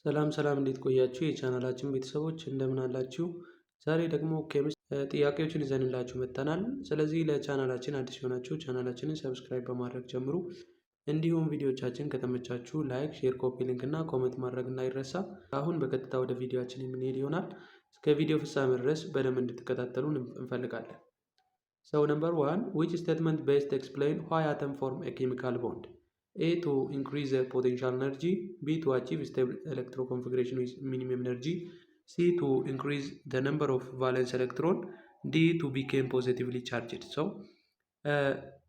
ሰላም እንዴት ቆያችሁ? የቻናላችን ቤተሰቦች እንደምን አላችሁ? ዛሬ ደግሞ ጥያቄዎችን ይዘንላችሁ መጥተናል። ስለዚህ ለቻናላችን አዲስ የሆናችሁ ቻናላችንን ሰብስክራይብ በማድረግ ጀምሩ። እንዲሁም ቪዲዮቻችን ከተመቻችሁ ላይክ፣ ሼር፣ ኮፒ ሊንክ እና ኮሜንት ማድረግ እንዳይረሳ። አሁን በቀጥታ ወደ ቪዲዮችን የምንሄድ ይሆናል። እስከ ቪዲዮ ፍጻሜ ድረስ በደንብ እንድትከታተሉን እንፈልጋለን። So number 1, which statement best explain why atom form a chemical bond? A, to increase their potential energy. B, to achieve stable electroconfiguration with minimum energy. C, to increase the number of valence electron. D, to become positively charged. So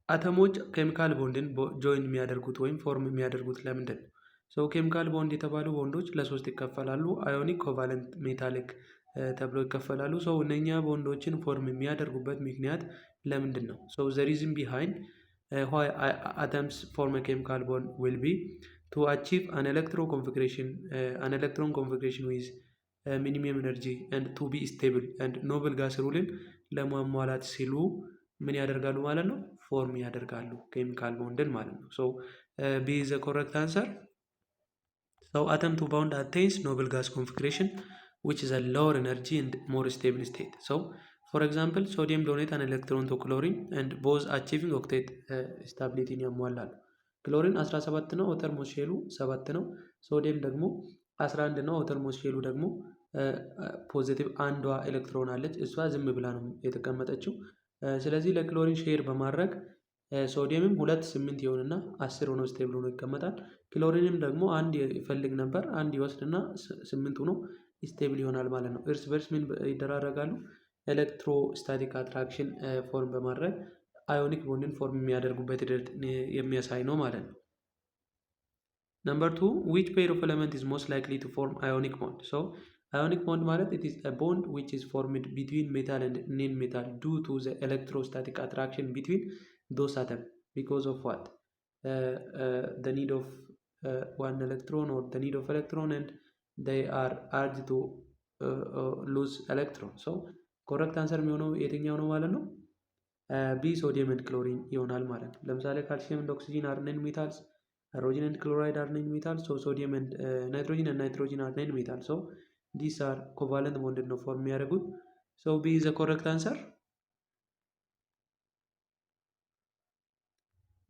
አተሞች ኬሚካል ቦንድን ጆይን የሚያደርጉት ወይም ፎርም የሚያደርጉት ለምንድን ነው? ሶ ኬሚካል ቦንድ የተባሉ ቦንዶች ለሶስት ይከፈላሉ። አዮኒክ፣ ኮቫለንት፣ ሜታሊክ ተብሎ ይከፈላሉ። ሶ እነኛ ቦንዶችን ፎርም የሚያደርጉበት ምክንያት ለምንድን ነው? ሶ ዘ ሪዝን ቢሃይንድ why atoms form a chemical bond will be to achieve an electron configuration with minimum energy and to be stable and noble gas rule ለማሟላት ሲሉ ምን ያደርጋሉ ማለት ነው? ፎርም ያደርጋሉ ኬሚካል ቦንድን ማለት ነው። ሶ B is the correct answer. So atom to bond attains noble gas configuration which is a lower energy and more stable state. So for example, sodium donate an electron to chlorine and both achieving octet stability ያሟላሉ። ክሎሪን 17 ነው፣ ኦተርሞስ ሼሉ 7 ነው። ሶዲየም ደግሞ 11 ነው፣ ኦተርሞስ ሼሉ ደግሞ ፖዚቲቭ አንዷ ኤሌክትሮን አለች፣ እሷ ዝም ብላ ነው የተቀመጠችው። ስለዚህ ለክሎሪን ሼር በማድረግ ሶዲየምም 2 8 ይሆንና 10 ሆኖ ስቴብል ሆኖ ይቀመጣል። ክሎሪንም ደግሞ አንድ ይፈልግ ነበር፣ አንድ ይወስድና 8 ሆኖ ስቴብል ይሆናል ማለት ነው። እርስ በርስ ምን ይደራረጋሉ? ኤሌክትሮስታቲክ አትራክሽን ፎርም በማድረግ አዮኒክ ቦንድን ፎርም የሚያደርጉበት ሂደት የሚያሳይ ነው ማለት ነው። ነምበር 2 which pair of element is most likely to form ionic bond? So ionic bond ማለት it is a bond which is formed between metal and non-metal due to the electrostatic attraction between those atoms because of what? The need of one electron or the need of electron and they are urged to lose electron. So ኮረክት አንሰር የሚሆነው የትኛው ነው ማለት ነው? ቢ ሶዲየም ኤንድ ክሎሪን ይሆናል ማለት ነው። ለምሳሌ ካልሲየም ኤንድ ኦክሲጂን አር ነን ሜታልስ፣ ሃይድሮጂን ኤንድ ክሎራይድ አር ነን ሜታልስ፣ ሶ ሶዲየም ኤንድ ናይትሮጂን ኤንድ ናይትሮጂን አር ነን ሜታል። ሶ ዲስ አር ኮቫለንት ቦንድ ነው ፎርም የሚያደርጉት። ሶ ቢ ኢዝ ዘ ኮረክት አንሰር።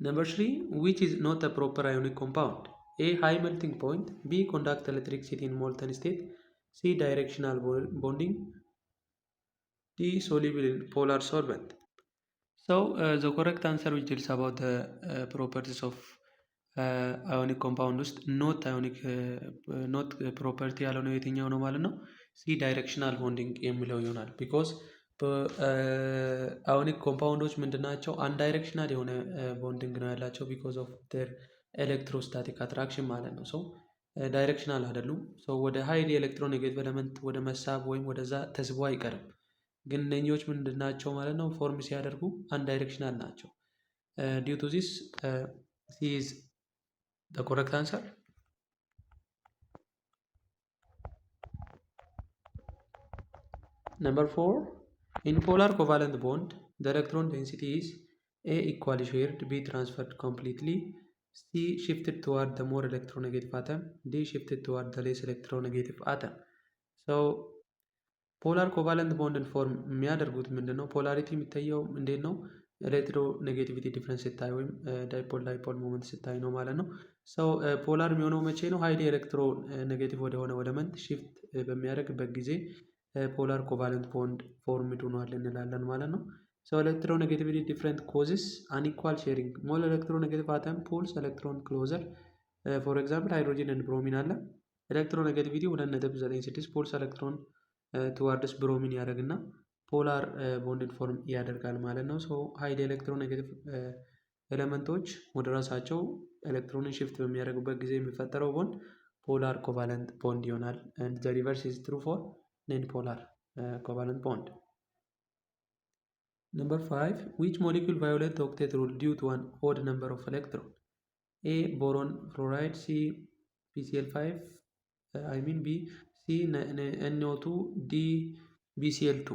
ነምበር 3 which is not a proper ionic compound? A, high melting point. B, conduct electricity in molten state. C, directional bonding. D, soluble in polar solvent. So the correct answer which tells about the properties of ionic compound ውስጥ ኖት አዮኒክ ኖት ፕሮፐርቲ ያልሆነው የትኛው ነው ማለት ነው? ሲ ዳይሬክሽናል ቦንዲንግ የሚለው ይሆናል። ቢኮዝ አዮኒክ ኮምፓውንዶች ምንድናቸው? አንድ ዳይሬክሽናል የሆነ ቦንዲንግ ነው ያላቸው ቢኮዝ ኦፍ ዴር ኤሌክትሮስታቲክ አትራክሽን ማለት ነው። ሰው ዳይሬክሽናል አይደሉም። ሰው ወደ ሀይሊ ኤሌክትሮኔጌቲቭ ኤሌመንት ወደ መሳብ ወይም ወደዛ ተስቦ አይቀርም። ግን እነኚዎች ምንድናቸው ማለት ነው? ፎርም ሲያደርጉ አንድ ዳይሬክሽናል ናቸው። ዲው ቱ ዚስ ሲ ኢዝ ዘ ኮረክት አንሰር። ነምበር 4 ኢን ፖላር ኮቫለንት ቦንድ ዘ ኤሌክትሮን ዴንሲቲ ኢዝ ኤ ኢኳሊ ሼርድ፣ ቢ ትራንስፈርድ ኮምፕሊትሊ፣ ሲ ሽፍትድ ቱዋርድ ዘ ሞር ኤሌክትሮኔጌቲቭ አተም፣ ዲ ሽፍትድ ቱዋርድ ዘ ሌስ ኤሌክትሮኔጌቲቭ አተም። ሶ ፖላር ኮቫለንት ቦንድን ፎርም የሚያደርጉት ምንድን ነው? ፖላሪቲ የሚታየው እንዴት ነው? ኤሌክትሮ ኔጌቲቪቲ ዲፍረንስ ስታይ ወይም ዳይፖል ሞመንት ስታይ ነው ማለት ነው። ሰው ፖላር የሚሆነው መቼ ነው? ሀይሊ ኤሌክትሮ ኔጌቲቭ ወደሆነ ኤሌመንት ሺፍት በሚያደርግበት ጊዜ ፖላር ኮቫለንት ቦንድ ፎርምድ ሆኗል እንላለን ማለት ነው። ሰው ኤሌክትሮ ኔጌቲቪቲ ዲፍረንት ኮዝስ አንኢኳል ሼሪንግ ሞል ኤሌክትሮ ኔጌቲቭ አተም ፑልስ ኤሌክትሮን ክሎዘር። ፎር ኤግዛምፕል ሃይድሮጂን ኤንድ ብሮሚን አለ። ኤሌክትሮ ኔጌቲቪቲ 2.96 ፑልስ ኤሌክትሮን ቱዋርድስ ብሮሚን ያደርግና ፖላር ቦንድን ፎርም ያደርጋል ማለት ነው። ሶ ሀይሊ ኤሌክትሮኔጌቲቭ ኤሌመንቶች ወደ ራሳቸው ኤሌክትሮንን ሽፍት በሚያደርጉበት ጊዜ የሚፈጠረው ቦንድ ፖላር ኮቫለንት ቦንድ ይሆናል። and the reverse is true for non-polar covalent bond. Number 5 which molecule violate the octet rule due to an odd number of electron? A, boron fluoride. C, PCl5 B, C, NO2, D, BCl2.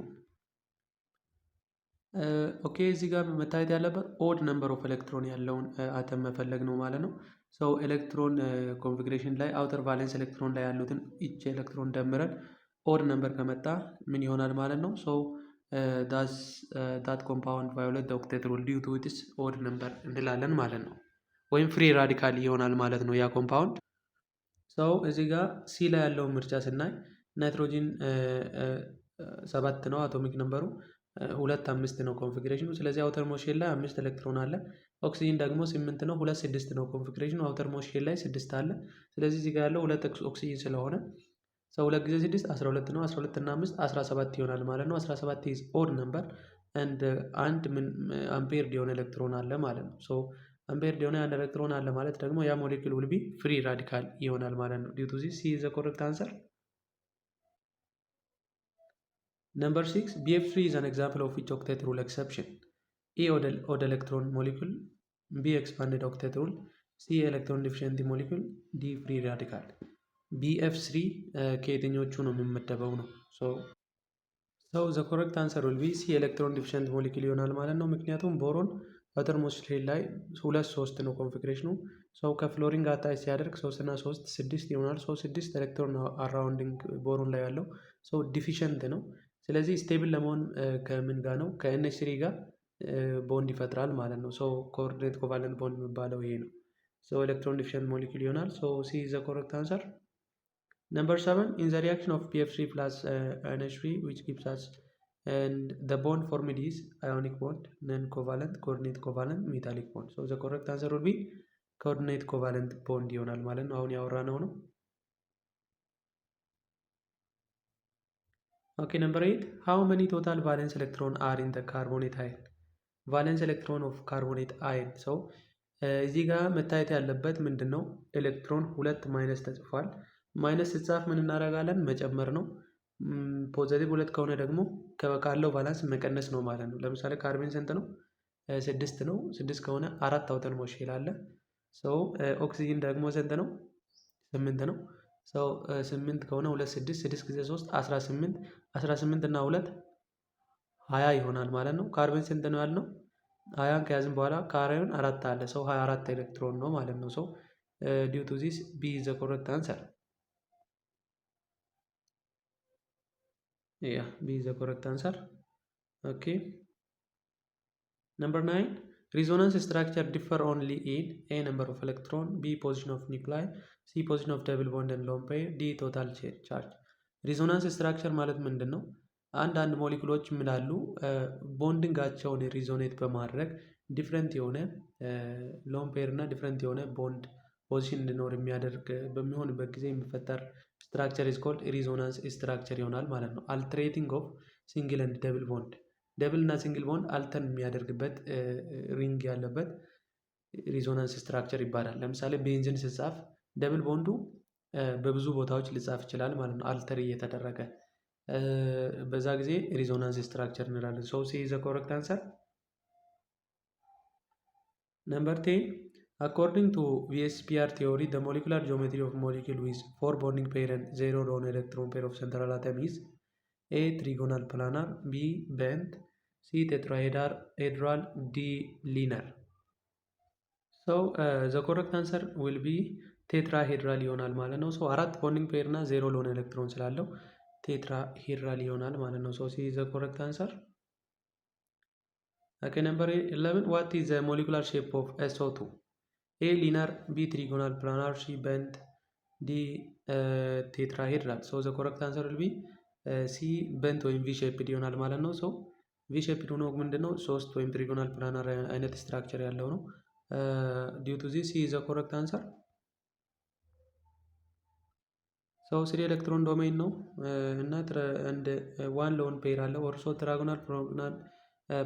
ኦኬ እዚህ ጋር መታየት ያለበት ኦድ ነምበር ኦፍ ኤሌክትሮን ያለውን አተም መፈለግ ነው ማለት ነው። ሰው ኤሌክትሮን ኮንፊግሬሽን ላይ አውተር ቫሌንስ ኤሌክትሮን ላይ ያሉትን ኢች ኤሌክትሮን ደምረን ኦድ ነምበር ከመጣ ምን ይሆናል ማለት ነው። ሶ ዳት ኮምፓውንድ ቫዮሌት ኦክቴት ሩል ዲው ቱ ኢትስ ኦድ ነምበር እንላለን ማለት ነው። ወይም ፍሪ ራዲካል ይሆናል ማለት ነው ያ ኮምፓውንድ። ሰው እዚህ ጋር ሲ ላይ ያለውን ምርጫ ስናይ ናይትሮጂን 7 ነው አቶሚክ ነምበሩ፣ 2 5 ነው ኮንፊግሬሽኑ። ስለዚህ አውተር ሞስት ሼል ላይ 5 ኤሌክትሮን አለ። ኦክሲጂን ደግሞ 8 ነው፣ 2 6 ነው ኮንፊግሬሽኑ። አውተር ሞስት ሼል ላይ 6 አለ። ስለዚህ እዚህ ጋር ያለው 2 ኦክሲጂን ስለሆነ ሰው 2 ጊዜ 6 12 ነው። 12 እና 5 17 ይሆናል ማለት ነው። 17 ኢዝ ኦድ ነምበር አንድ አምፔርድ የሆነ ኤሌክትሮን አለ ማለት ነው። ሶ አምፔርድ የሆነ አንድ ኤሌክትሮን አለ ማለት ደግሞ ያ ሞሌኪል ዊል ቢ ፍሪ ራዲካል ይሆናል ማለት ነው። ዲው ቱ ዚስ ሲ ኢዝ ዘ ኮሬክት አንሰር። Number 6, BF3 is an example of which octet rule exception? A odd electron molecule, B expanded octet rule, C electron deficient molecule, D free radical. BF3 ከየትኞቹ ነው የሚመደበው ነው? So the correct answer will be C electron deficient molecule ይሆናል ማለት ነው። ምክንያቱም ቦሮን አተር ሞስት ሼል ላይ 2 3 ነው ኮንፊግሬሽኑ። ሰው ከፍሎሪን ጋር አታች ሲያደርግ 3 እና 3 6 ይሆናል። 6 ኤሌክትሮን አራውንዲንግ ቦሮን ላይ ያለው ሰው ዲፊሸንት ነው። ስለዚህ ስቴብል ለመሆን ከምን ጋር ነው? ከኤንኤች3 ጋር ቦንድ ይፈጥራል ማለት ነው። ሶ ኮኦርዲኔት ኮቫለንት ቦንድ የሚባለው ይሄ ነው። ሶ ኤሌክትሮን ዲፊሸንት ሞሊኪል ይሆናል። ሶ ሲ ኢዝ ዘ ኮሬክት አንሰር። ነምበር 7 ኢን ዘ ሪአክሽን ኦፍ PF3 ፕላስ NH3 which gives us and the bond formed is ionic bond, non covalent, coordinate covalent, metallic bond. So the correct answer would be coordinate covalent bond ይሆናል ማለት ነው። አሁን ያወራነው ነው። Okay, number 8. How many total valence electron are in the carbonate ion? Valence electron of carbonate ion. So እዚህ ጋር መታየት ያለበት ምንድን ነው? ኤሌክትሮን 2 ማይነስ ተጽፏል። ማይነስ ሲጻፍ ምን እናደርጋለን? መጨመር ነው። ፖዘቲቭ 2 ከሆነ ደግሞ ካለው ቫላንስ መቀነስ ነው ማለት ነው። ለምሳሌ ካርቦን ስንት ነው? 6 ነው። 6 ከሆነ 4 አውተር ሞስት ሼል አለ። ሰው ኦክሲጂን ደግሞ ስንት ነው? 8 ነው። ሰው 8 ከሆነ 2 6 6 ጊዜ 3 18 18 እና 2 20 ይሆናል ማለት ነው። ካርቦን ስንት ነው ያልነው? 20 ከያዝን በኋላ ካርቦን 4 አለ። ሰው 24 ኤሌክትሮን ነው ማለት ነው። ሰው ዲው ቱ ዚስ ቢ ኢዝ ዘ ኮሬክት አንሰር። ያ ቢ ኢዝ ዘ ኮሬክት አንሰር። ኦኬ ነምበር 9 resonance structure differ only in A number of electron, B position of nuclei, C position of double bond and lone pair, D total charge. ሪዞናንስ ስትራክቸር ማለት ምንድን ነው? አንዳንድ ሞሊኩሎች ምላሉ ቦንድንጋቸውን ሪዞኔት በማድረግ ዲፍረንት የሆነ ሎን ፔር እና ዲፍረንት የሆነ ቦንድ ፖዚሽን እንዲኖር የሚያደርግ በሚሆንበት ጊዜ የሚፈጠር ስትራክቸር ኢዝ ኮልድ ሪዞናንስ ስትራክቸር ይሆናል ማለት ነው። አልትሬቲንግ ኦፍ ሲንግል ኤንድ ደብል ቦንድ፣ ደብል እና ሲንግል ቦንድ አልተን የሚያደርግበት ሪንግ ያለበት ሪዞናንስ ስትራክቸር ይባላል። ለምሳሌ ቤንዚን ሲጻፍ ደብል ቦንዱ በብዙ ቦታዎች ሊጻፍ ይችላል ማለት ነው። አልተር እየተደረገ በዛ ጊዜ ሪዞናንስ ስትራክቸር እንላለን። ሶ ሲ ኢዝ ዘ ኮሬክት አንሰር። ነምበር 10 according to VSPR theory the molecular geometry of molecule with 4 bonding pair and 0 lone electron pair of central atom is A trigonal planar, B bent, C tetrahedral, D linear. So the correct answer will be ቴትራሄድራል ይሆናል ማለት ነው። ሶ 4 ቦንዲንግ ፔር እና 0 ሎን ኤሌክትሮን ስላለው ቴትራሄድራል ይሆናል ማለት ነው። ሶ ሲ ኢዝ ዘ ኮሬክት አንሰር። ኦኬ ነምበር 11 ዋት ኢዝ ዘ ሞሊኩላር ሼፕ ኦፍ SO2? ኤ ሊነር፣ ቢ ትሪጎናል ፕላናር፣ ሲ በንት፣ ዲ ቴትራሄድራል። ሶ ዘ ኮሬክት አንሰር ዊል ቢ ሲ በንት ወይም ቪ ሼፕድ ይሆናል ማለት ነው። ሶ ቪ ሼፕድ ሆኖ ምንድነው 3 ወይም ትሪጎናል ፕላናር አይነት ስትራክቸር ያለው ነው። ዲው ቱ ዚስ ሲ ኢዝ ዘ ኮሬክት አንሰር። ሰው 3 ኤሌክትሮን ዶሜን ነው እና እንደ ዋን ሎን ፔር አለው። ኦርሶ ትራጎናል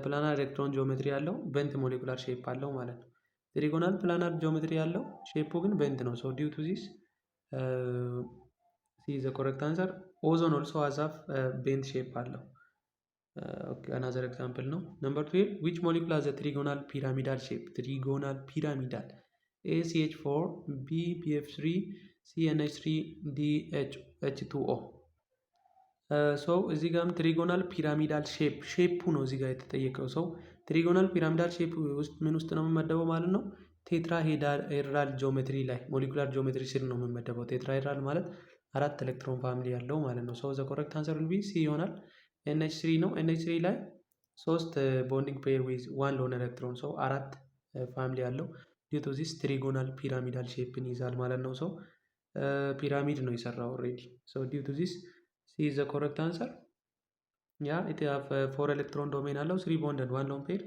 ፕላናር ኤሌክትሮን ጂኦሜትሪ ያለው በንት ሞሌኩላር ሼፕ አለው ማለት ነው። ትሪጎናል ፕላናር ጂኦሜትሪ ያለው ሼፑ ግን በንት ነው። ሶ ዲው ቱ ዚስ ሲ ኢዝ ዘ ኮሬክት አንሰር። ኦዞን ኦልሶ ሃዝ በንት ሼፕ አለው። ኦኬ አናዘር ኤግዛምፕል ነው። ነምበር 12 which molecule has a trigonal pyramidal shape? trigonal pyramidal A CH4, B PF3, CNH3, D H2O። ሶ እዚህ ጋርም ትሪጎናል ፒራሚዳል ሼፑ ነው እዚህ ጋር የተጠየቀው። ሰው ትሪጎናል ፒራሚዳል ሼፕ ውስጥ ምን ውስጥ ነው የሚመደበው ማለት ነው? ቴትራሄድራል ጂኦሜትሪ ላይ ሞሊኩላር ጂኦሜትሪ ስር ነው የምመደበው። ቴትራሄድራል ማለት 4 ኤሌክትሮን ፋሚሊ ያለው ማለት ነው። ሶ ዘ ኮሬክት አንሰር ዊል ቢ ሲ ይሆናል። NH3 ነው። NH3 ላይ 3 ቦንዲንግ ፔር ዊዝ 1 ሎን ኤሌክትሮን ሶ 4 ፋሚሊ ያለው ዲው ቱ ዚስ ትሪጎናል ፒራሚዳል ሼፕን ይዛል ማለት ነው። ሶ ፒራሚድ ነው የሰራው ኦልሬዲ። ሶ ዲው ቱ ዚስ ሲ ኢዝ ዘ ኮሬክት አንሰር። ያ ኢት ሃቭ 4 ኤሌክትሮን ዶሜን አለው 3 ቦንድ ኤንድ 1 ሎን ፔር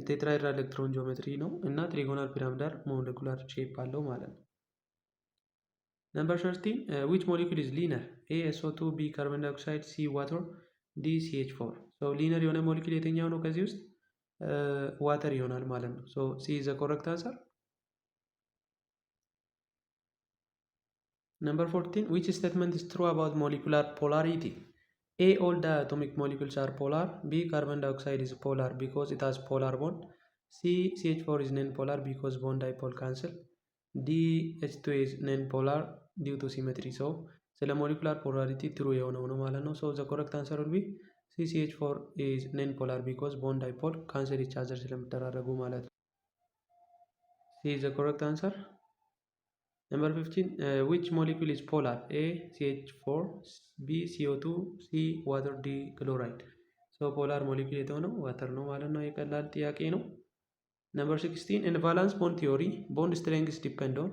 ቴትራሄድራል ኤሌክትሮን ጂኦሜትሪ ነው እና ትሪጎናል ፒራሚዳል ሞለኩላር ሼፕ አለው ማለት ነው። ነምበር 13 which molecule is linear? A SO2 B carbon dioxide C water D CH4 ሶ ሊነር የሆነ ሞለኪል የትኛው ነው? ከዚህ ውስጥ ዋተር ይሆናል ማለት ነው። ሶ ሲ ኢዝ ዘ ኮሬክት አንሰር። Number 14 which statement is true about molecular polarity? A all the atomic molecules are polar. B carbon dioxide is polar because it has polar bond. C CH4 is non-polar because bond dipole cancel. D H2 is non-polar due to symmetry. So ስለ ሞለኩላር ፖላሪቲ ትሩ የሆነው ነው ማለት ነው። ሶ ዘ ኮሬክት አንሰር will be C CH4 is non-polar because bond dipole cancel each other ስለሚደራረጉ ማለት ነው። C is the correct answer. Number 15 which molecule is polar? A CH4 B CO2 C water D chloride. So polar molecule የሆነው ዋተር ነው ማለት ነው። የቀላል ጥያቄ ነው። Number 16 in valence bond theory bond strengths depend on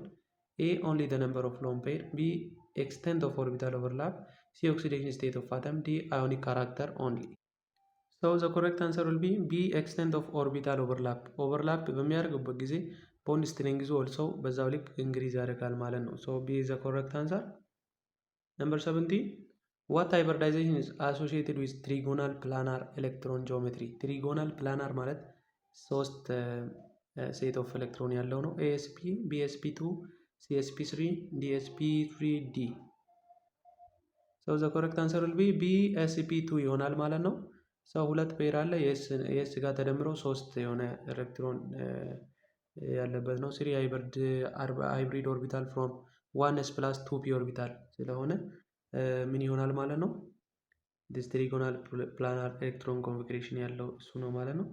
A only the number of lone pair, B extent of orbital overlap, C oxidation state of atom, D ionic character only. So the correct answer will be B extent of orbital overlap. Overlap በሚያደርግበት ጊዜ ቦንድ ስትሬንግዙ ኦልሶ በዛው ልክ ኢንክሪዝ ያደርጋል ማለት ነው። ሶ B is the correct answer. Number 17 what hybridization is associated with trigonal planar electron geometry? Trigonal planar ማለት 3 ሴት ኦፍ ኤሌክትሮን ያለው ነው። ASP BSP2 CSP3 DSP3D. So the correct answer will be BSP2 ይሆናል ማለት ነው። ሰው ሁለት ፔር አለ የኤስ ጋር ተደምሮ 3 የሆነ ኤሌክትሮን ያለበት ነው። 3 ሃይብሪድ ኦርቢታል ፍሮም 1s ፕላስ 2p ኦርቢታል ስለሆነ ምን ይሆናል ማለት ነው? this trigonal planar electron configuration ያለው እሱ ነው ማለት ነው።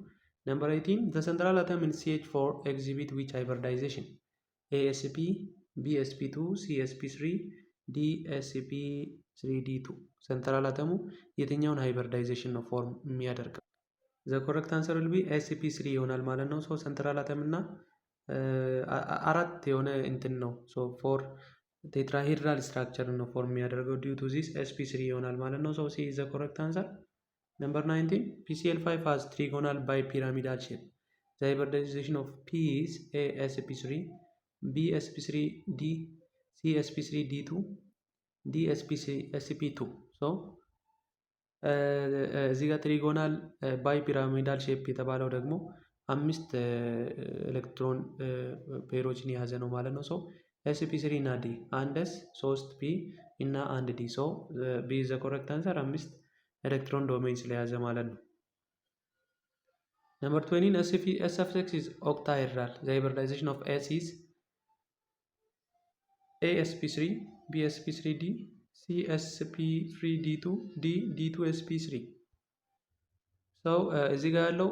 Number 18 the central atom in CH4 exhibit which hybridization? ASP BSP2 CSP3 DSP3D2 ሴንትራል አተሙ የትኛውን ሃይብሪዳይዜሽን ነው ፎርም የሚያደርገው? ዘ ኮሬክት አንሰር will be SP3 ይሆናል ማለት ነው። ሶ ሴንትራል አተም እና 4 የሆነ እንትን ነው። ሶ ፎር ቴትራሄድራል ስትራክቸር ነው ፎርም የሚያደርገው ዲው ቱ ዚስ SP3 ይሆናል ማለት ነው። ሶ ሲ ኢዝ ዘ ኮሬክት አንሰር። Number 19 PCl5 has trigonal bipyramidal shape. The hybridization of P is A sp3 B sp3d C sp3d2 D sp2 ሶ እዚህ ጋር ትሪጎናል ባይ ፒራሚዳል ሼፕ የተባለው ደግሞ 5 ኤሌክትሮን ፔሮችን የያዘ ነው ማለት ነው። ሶ sp3 እና d 1s 3p እና 1d ሶ b is the correct answer 5 ኤሌክትሮን ዶሜን ስለያዘ ማለት ነው። Number 20 sf6 is octahedral. The hybridization of S is ASP3 BSP3D CSP3D2 D2sp3 ሶ እዚህ ጋር ያለው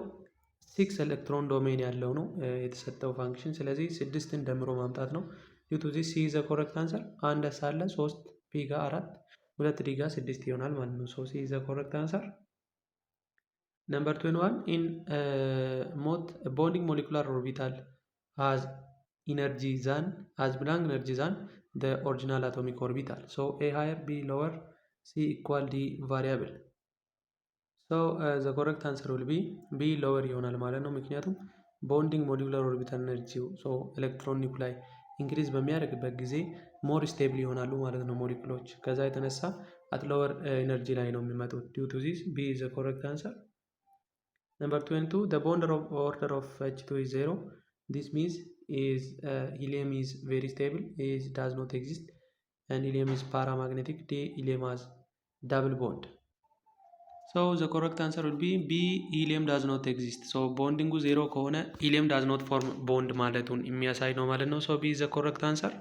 6 ኤሌክትሮን ዶሜን ያለው ነው የተሰጠው ፋንክሽን። ስለዚህ 6ን ደምሮ ማምጣት ነው። ዲው ቱ ዚስ ሲ ኢዝ ዘ ኮሬክት አንሰር። 1 s አለ 3 p ጋር 4 2 d ጋር 6 ይሆናል ማለት ነው። ሶ ሲ ኢዝ ዘ ኮሬክት አንሰር። Number 21 in bonding molecular orbital has blank energy than the original atomic orbital. So A higher, B lower, C equal, D variable. So the correct answer will be B lower ይሆናል ማለት ነው። ምክንያቱም ቦንዲንግ ሞሊኩላር ኦርቢታል ኤነርጂው ሶ ኤሌክትሮን ኒውክላይ ኢንክሪዝ በሚያደርግበት ጊዜ ሞር ስቴብል ይሆናሉ ማለት ነው ሞሊኩሎች። ከዛ የተነሳ አት ሎወር ኤነርጂ ላይ ነው የሚመጡት። ዲው ቱ ዚስ B is the correct answer. Number 22 the bond order of H2 is 0. This means is helium is very stable, does not exist, and helium is paramagnetic. D helium has double bond. So the correct answer will be B helium does not exist. So bonding 0 ከሆነ helium does not form bond ማለቱን የሚያሳይ ነው ማለት ነው። So B is the correct answer.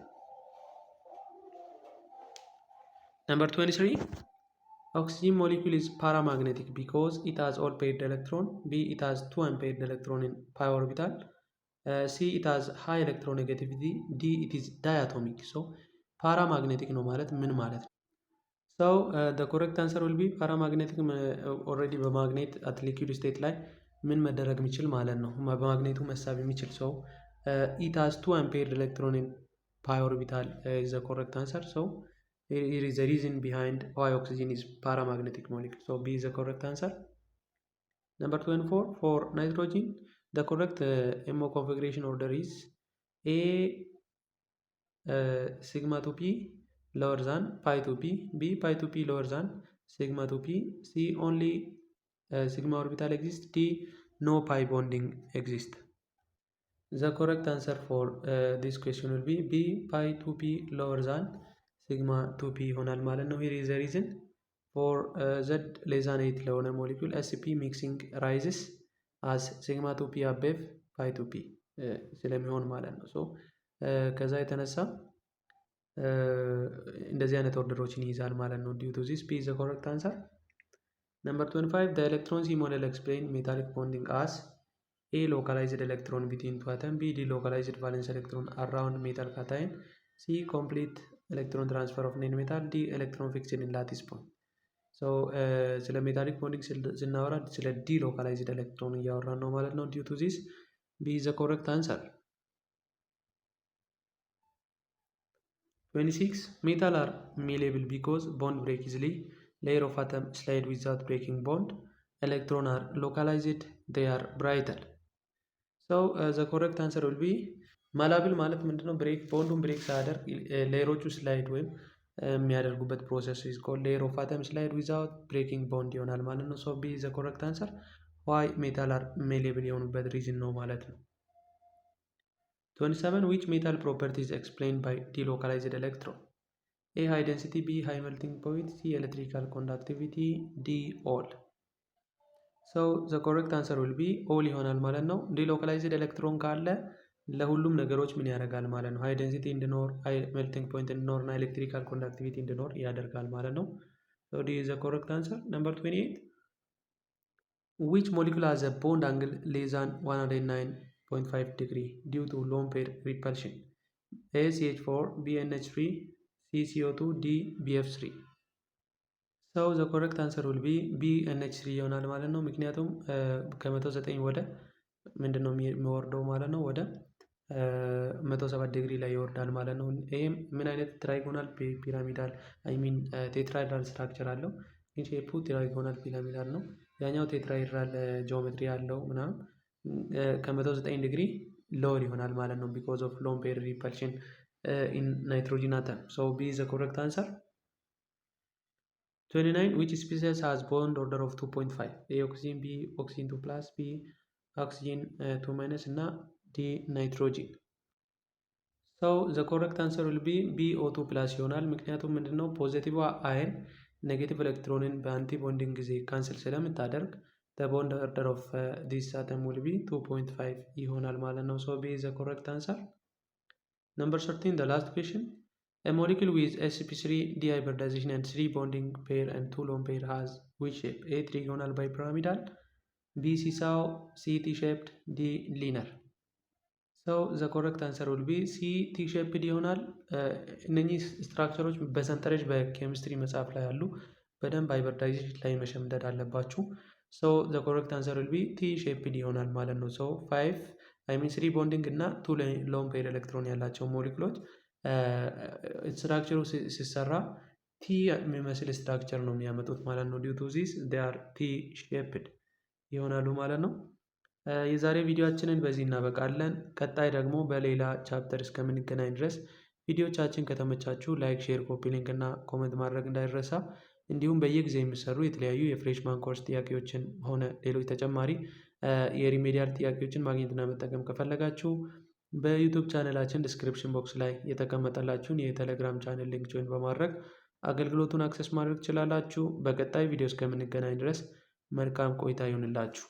Number 23 oxygen molecule is paramagnetic because it has all paired electron. B it has 2 unpaired electron in pi orbital. ሲ ኢት ሃዝ ሃይ ኤሌክትሮኔጋቲቪቲ፣ ዲ ኢት ኢዝ ዳያቶሚክ። ሶ ፓራማግኔቲክ ነው ማለት ምን ማለት ነው? ሶ ደ ኮሬክት አንሰር ዊል ቢ ፓራማግኔቲክ ኦልሬዲ በማግኔት አት ሊኩዊድ ስቴት ላይ ምን መደረግ የሚችል ማለት ነው፣ በማግኔቱ መሳብ የሚችል ሰው ኢት ሃዝ 2 አምፔርድ ኤሌክትሮን ኢን pi orbital is the correct answer. So here is the reason behind why oxygen is paramagnetic molecule. So B is the correct answer. Number 24 for nitrogen, the correct MO configuration order is A sigma to P lower than pi to P, B pi to P lower than sigma to P, C only sigma orbital exists, D no pi bonding exists. The correct answer for this question will be B pi 2p lower than sigma 2p ይሆናል ማለት ነው። Here is the reason for Z less than 8 ለሆነ molecule sp mixing rises as sigma 2p above pi 2p ስለሚሆን ማለት ነው። ሶ ከዛ የተነሳ እንደዚህ አይነት ኦርደሮችን ይይዛል ማለት ነው። due to this B is the correct answer. Number 25 the electron C model explain metallic bonding as A localized electron between two atoms, B delocalized valence electron around metal cation, C complete electron transfer of non-metal, D electron fixed in lattice point. So ስለ ሜታሊክ ቦንዲንግ ስናወራ ስለ ዲሎካላይዝድ ኤሌክትሮን እያወራን ነው ማለት ነው። due to this B is the correct answer. 26 metal are malleable because bond break easily, layer of atom slide without breaking bond, electron are localized, they are brittle. So the correct answer will be ማላብል ማለት ምንድነው? ብሬክ ቦንዱን ብሬክ ሳያደርግ ሌየሮቹ ስላይድ ወይም የሚያደርጉበት ፕሮሰስ ኢዝ ኮልድ ሌየር ኦፍ አተም ስላይድ ዊዛውት ብሬኪንግ ቦንድ ይሆናል ማለት ነው። ሶ ቢ ዘ ኮረክት አንሰር ዋይ ሜታል አር ሜሌብል የሆኑበት ሪዝን ነው ማለት ነው። 27 which metal properties explained by delocalized electron? A high density, B high melting point, C electrical conductivity, D all. So the correct answer will be all ይሆናል ማለት ነው። ዲሎካላይዝድ ኤሌክትሮን ካለ ለሁሉም ነገሮች ምን ያደርጋል ማለት ነው? ሃይ ዴንሲቲ እንዲኖር፣ ሃይ ሜልቲንግ ፖይንት እንዲኖር እና ኤሌክትሪካል ኮንዳክቲቪቲ እንዲኖር ያደርጋል ማለት ነው። So this is the correct answer. Number 28 which molecule has a bond angle less than 109.5 degree due to lone pair repulsion? A CH4, B NH3, C CO2, D BF3. So the correct answer will be B NH3 ይሆናል ማለት ነው። ምክንያቱም ከ109 ወደ ምንድነው የሚወርደው ማለት ነው? ወደ 107 ዲግሪ ላይ ይወርዳል ማለት ነው። ይሄም ምን አይነት ትራይጎናል ፒራሚዳል አይ ሚን ቴትራይድራል ስትራክቸር አለው። ግን ሼፑ ትራይጎናል ፒራሚዳል ነው። ያኛው ቴትራይድራል ጂኦሜትሪ ያለው ምናምን ከ109 ዲግሪ ሎወር ይሆናል ማለት ነው ቢኮዝ ኦፍ ሎን ፔር ሪፐልሽን ኢን ናይትሮጂን አተም። ሶ ቢ ኢዝ ዘ ኮሬክት አንሰር። 29 which species has bond order of 2.5? A oxygen, B oxygen 2 plus, B oxygen 2 minus እና D nitrogen. So the correct answer will be B O2 plus ይሆናል። ምክንያቱም ምንድነው ፖዚቲቭ አየን ኔጌቲቭ ኤሌክትሮንን በአንቲ ቦንዲንግ ጊዜ ካንስል ስለምታደርግ the bond order of this atom will be 2.5 ይሆናል ማለት ነው። So B is the correct answer. Number 13 the last question. A molecule with sp3 dehybridization and 3 bonding pair and 2 lone pair has which shape? A trigonal bipyramidal, B seesaw, C T-shaped, D linear. So the correct answer will be C T-shaped ይሆናል። እነኚህ ስትራክቸሮች በሰንጠረዥ በኬሚስትሪ መጽሐፍ ላይ ያሉ በደንብ ሃይብሪዳይዜሽን ላይ መሸምደድ አለባችሁ። So the correct answer will be T-shaped ይሆናል ማለት ነው። So 3 ቦንዲንግ እና 2 lone pair ኤሌክትሮን ያላቸው ሞሊኩሎች ስትራክቸሩ ሲሰራ ቲ የሚመስል ስትራክቸር ነው የሚያመጡት ማለት ነው። ዲው ቱ ዚስ they are T-shaped ይሆናሉ ማለት ነው። የዛሬ ቪዲዮአችንን በዚህ እናበቃለን። ቀጣይ ደግሞ በሌላ ቻፕተር እስከምንገናኝ ድረስ ቪዲዮቻችን ከተመቻችሁ ላይክ፣ ሼር፣ ኮፒ ሊንክ እና ኮሜንት ማድረግ እንዳይረሳ። እንዲሁም በየጊዜው የሚሰሩ የተለያዩ የፍሬሽማን ኮርስ ጥያቄዎችን ሆነ ሌሎች ተጨማሪ የሪሜዲያል ጥያቄዎችን ማግኘትና መጠቀም ከፈለጋችሁ በዩቲዩብ ቻናላችን ዲስክሪፕሽን ቦክስ ላይ የተቀመጠላችሁን የቴሌግራም ቻናል ሊንክ ጆይን በማድረግ አገልግሎቱን አክሰስ ማድረግ ትችላላችሁ። በቀጣይ ቪዲዮ እስከምንገናኝ ድረስ መልካም ቆይታ ይሁንላችሁ።